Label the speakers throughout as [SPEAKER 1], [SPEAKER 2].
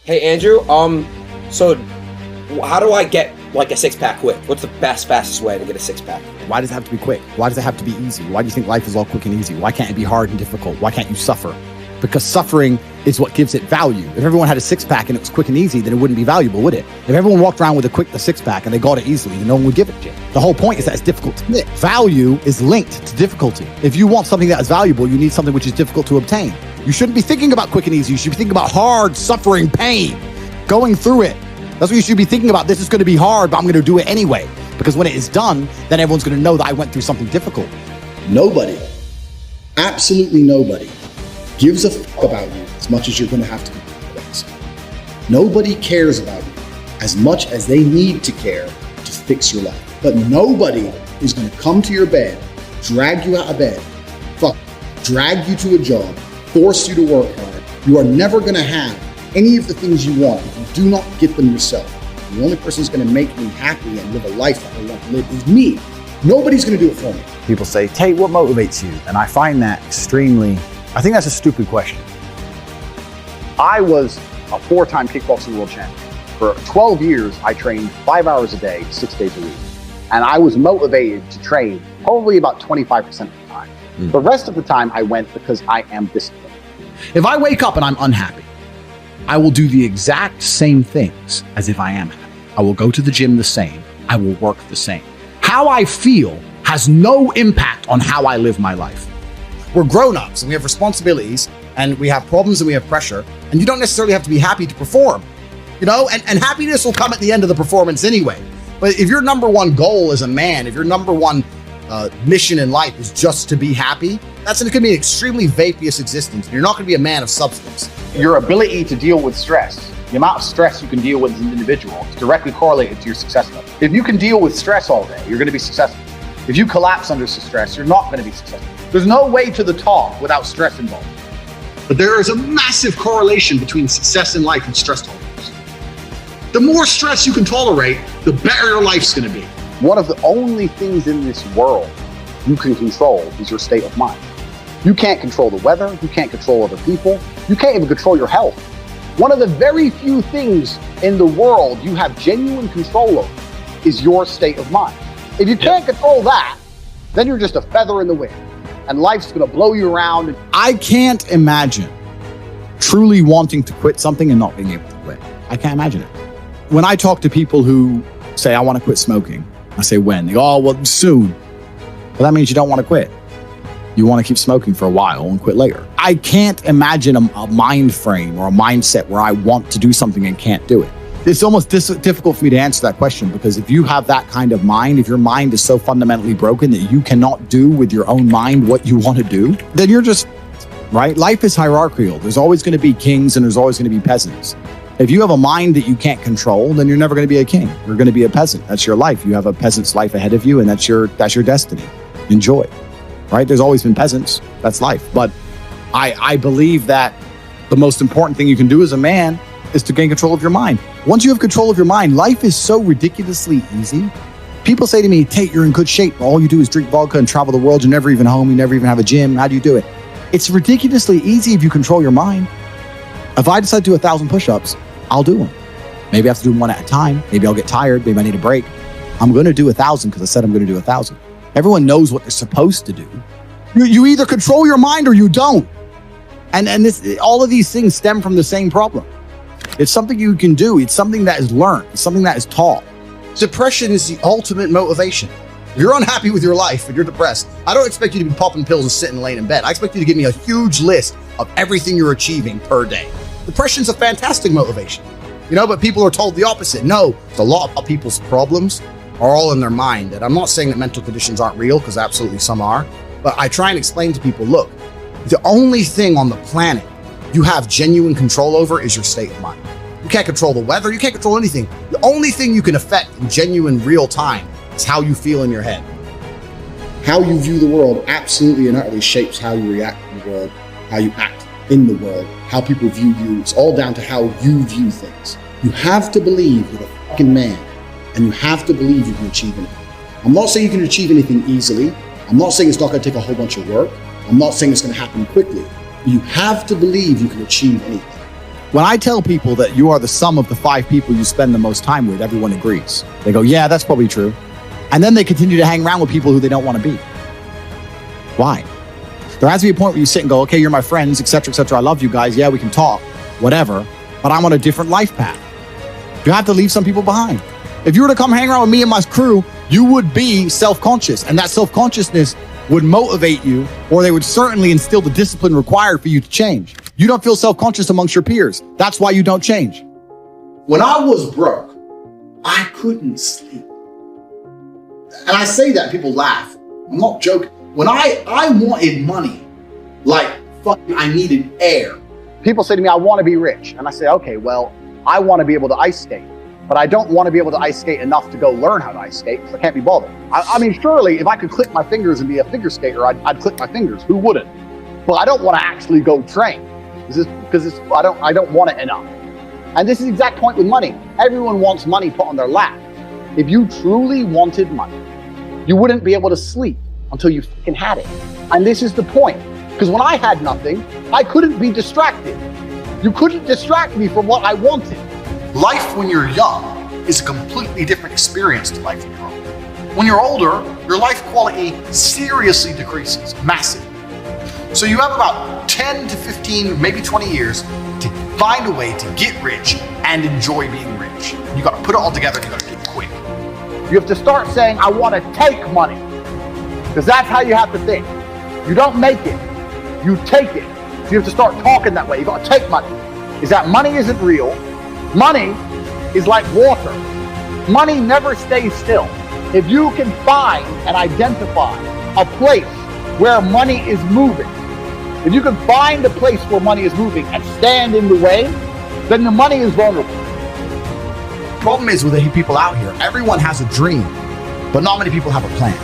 [SPEAKER 1] Hey Andrew, so how do I get like a six-pack quick? What's the fastest way to get a six-pack?
[SPEAKER 2] Why does it have to be quick? Why does it have to be easy? Why do you think life is all quick and easy? Why can't it be hard and difficult? Why can't you suffer? Because suffering is what gives it value. If everyone had a six-pack and it was quick and easy, then it wouldn't be valuable, would it? If everyone walked around with a six-pack and they got it easily, then no one would give it to you. The whole point is that it's difficult to get. Value is linked to difficulty. If you want something that is valuable, you need something which is difficult to obtain. You shouldn't be thinking about quick and easy. You should be thinking about hard, suffering, pain, going through it. That's what you should be thinking about. This is going to be hard, but I'm going to do it anyway. Because when it is done, then everyone's going to know that I went through something difficult.
[SPEAKER 3] Nobody, absolutely nobody, gives a fuck about you as much as you're going to have to be fixed. Nobody cares about you as much as they need to care to fix your life. But nobody is going to come to your bed, drag you out of bed, drag you to a job, force you to work hard. You are never going to have any of the things you want if you do not get them yourself. The only person who's going to make me happy and live a life that I want to live is me. Nobody's going to do it for me.
[SPEAKER 2] People say, Tate, what motivates you? And I find that I think that's a stupid question.
[SPEAKER 4] I was a 4-time kickboxing world champion. For 12 years, I trained 5 hours a day, 6 days a week. And I was motivated to train probably about 25% of the time. The rest of the time I went because I am disciplined.
[SPEAKER 2] If I wake up and I'm unhappy, I will do the exact same things as if I am happy. I will go to the gym the same. I will work the same. How I feel has no impact on how I live my life. We're grown-ups and we have responsibilities and we have problems and we have pressure, and you don't necessarily have to be happy to perform, and happiness will come at the end of the performance anyway. But if your number one goal as a man, if your number one mission in life is just to be happy, that's going to be an extremely vaporous existence. You're not going to be a man of substance.
[SPEAKER 4] Your ability to deal with stress, the amount of stress you can deal with as an individual, is directly correlated to your success level. If you can deal with stress all day, you're going to be successful. If you collapse under stress, you're not going to be successful. There's no way to the top without stress involved.
[SPEAKER 3] But there is a massive correlation between success in life and stress tolerance. The more stress you can tolerate, the better your life's going to be.
[SPEAKER 4] One of the only things in this world you can control is your state of mind. You can't control the weather. You can't control other people. You can't even control your health. One of the very few things in the world you have genuine control over is your state of mind. If you can't control that, then you're just a feather in the wind, and life's going to blow you around.
[SPEAKER 2] I can't imagine truly wanting to quit something and not being able to quit. I can't imagine it. When I talk to people who say, I want to quit smoking, I say, when? They go, oh, well, soon. Well, that means you don't want to quit. You want to keep smoking for a while and quit later. I can't imagine a mind frame or a mindset where I want to do something and can't do it. It's almost difficult for me to answer that question, because if you have that kind of mind, if your mind is so fundamentally broken that you cannot do with your own mind what you want to do, then you're just, right? Life is hierarchical. There's always going to be kings and there's always going to be peasants. If you have a mind that you can't control, then you're never going to be a king. You're going to be a peasant. That's your life. You have a peasant's life ahead of you, and that's your destiny. Enjoy, right? There's always been peasants. That's life. But I believe that the most important thing you can do as a man is to gain control of your mind. Once you have control of your mind, life is so ridiculously easy. People say to me, Tate, you're in good shape. All you do is drink vodka and travel the world. You're never even home. You never even have a gym. How do you do it? It's ridiculously easy if you control your mind. If I decide to do 1,000 push-ups, I'll do them. Maybe I have to do them one at a time. Maybe I'll get tired. Maybe I need a break. I'm going to do 1,000 because I said I'm going to do 1,000. Everyone knows what they're supposed to do. You either control your mind or you don't. And all of these things stem from the same problem. It's something you can do. It's something that is learned. It's something that is taught. Depression is the ultimate motivation. If you're unhappy with your life and you're depressed, I don't expect you to be popping pills and sitting laying in bed. I expect you to give me a huge list of everything you're achieving per day. Depression's a fantastic motivation, but people are told the opposite. No, a lot of people's problems are all in their mind. And I'm not saying that mental conditions aren't real, because absolutely some are. But I try and explain to people, look, the only thing on the planet you have genuine control over is your state of mind. You can't control the weather. You can't control anything. The only thing you can affect in genuine real time is how you feel in your head.
[SPEAKER 3] How you view the world absolutely and utterly shapes how you react in the world, how you act in the world, how people view you. It's all down to how you view things. You have to believe you're a fucking man, and you have to believe you can achieve anything. I'm not saying you can achieve anything easily. I'm not saying it's not going to take a whole bunch of work. I'm not saying it's going to happen quickly. You have to believe you can achieve anything.
[SPEAKER 2] When I tell people that you are the sum of the 5 people you spend the most time with, everyone agrees. They go, yeah, that's probably true. And then they continue to hang around with people who they don't want to be. Why? There has to be a point where you sit and go, okay, you're my friends, etc., etc. I love you guys. Yeah, we can talk, whatever. But I'm on a different life path. You have to leave some people behind. If you were to come hang around with me and my crew, you would be self-conscious. And that self-consciousness would motivate you, or they would certainly instill the discipline required for you to change. You don't feel self-conscious amongst your peers. That's why you don't change.
[SPEAKER 3] When I was broke, I couldn't sleep. And I say that, people laugh. I'm not joking. When I wanted money, like fucking I needed air.
[SPEAKER 4] People say to me, I want to be rich. And I say, okay, well, I want to be able to ice skate, but I don't want to be able to ice skate enough to go learn how to ice skate because I can't be bothered. I mean, surely if I could click my fingers and be a figure skater, I'd click my fingers. Who wouldn't? But I don't want to actually go train because I don't want it enough. And this is the exact point with money. Everyone wants money put on their lap. If you truly wanted money, you wouldn't be able to sleep until you fucking had it. And this is the point. Because when I had nothing, I couldn't be distracted. You couldn't distract me from what I wanted.
[SPEAKER 3] Life when you're young is a completely different experience to life when you're older. When you're older, your life quality seriously decreases, massively. So you have about 10 to 15, maybe 20 years to find a way to get rich and enjoy being rich. You got to put it all together and you got to do it quick.
[SPEAKER 4] You have to start saying, I want to take money. Because that's how you have to think. You don't make it, you take it. So you have to start talking that way. You got to take money. Is that money isn't real. Money is like water. Money never stays still. If you can find and identify a place where money is moving, if you can find a place where money is moving and stand in the way, then the money is vulnerable.
[SPEAKER 2] The problem is with the people out here, everyone has a dream, but not many people have a plan.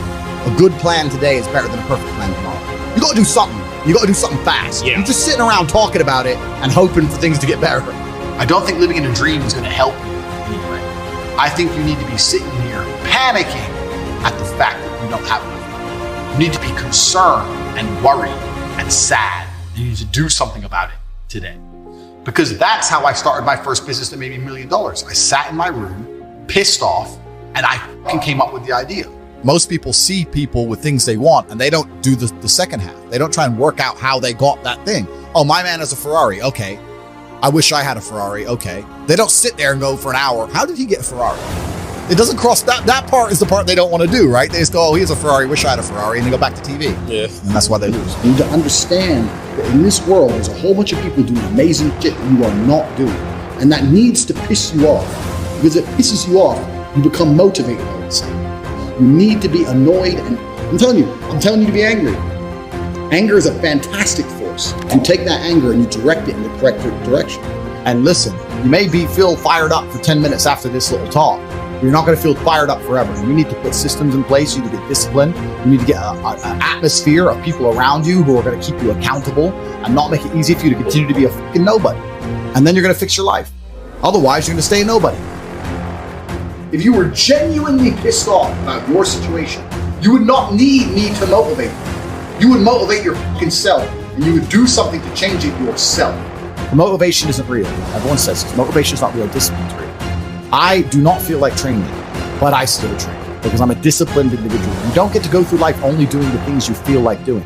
[SPEAKER 2] A good plan today is better than a perfect plan tomorrow. You got to do something. You got to do something fast. Yeah. You're just sitting around talking about it and hoping for things to get better.
[SPEAKER 3] I don't think living in a dream is going to help you anyway. I think you need to be sitting here panicking at the fact that you don't have enough. You need to be concerned and worried and sad. You need to do something about it today. Because that's how I started my first business that made me $1 million. I sat in my room, pissed off, and I came up with the idea.
[SPEAKER 2] Most people see people with things they want and they don't do the second half. They don't try and work out how they got that thing. Oh, my man has a Ferrari. Okay. I wish I had a Ferrari. Okay. They don't sit there and go for an hour. How did he get a Ferrari? It doesn't cross that part is the part they don't want to do, right? They just go, oh, he has a Ferrari. Wish I had a Ferrari. And they go back to TV. Yeah. And that's why they lose.
[SPEAKER 3] You need to understand that in this world, there's a whole bunch of people doing amazing shit you are not doing. And that needs to piss you off. Because it pisses you off, you become motivated all of a sudden. You need to be annoyed, and I'm telling you to be angry. Anger is a fantastic force. You take that anger and you direct it in the correct direction.
[SPEAKER 2] And listen, you may feel fired up for 10 minutes after this little talk. But you're not going to feel fired up forever. You need to put systems in place. You need to get discipline. You need to get an atmosphere of people around you who are going to keep you accountable and not make it easy for you to continue to be a fucking nobody. And then you're going to fix your life. Otherwise, you're going to stay a nobody.
[SPEAKER 3] If you were genuinely pissed off about your situation, you would not need me to motivate you. You would motivate your fucking self, and you would do something to change it yourself.
[SPEAKER 2] Motivation isn't real. Everyone says this. Motivation is not real. Discipline is real. I do not feel like training, but I still train because I'm a disciplined individual. You don't get to go through life only doing the things you feel like doing.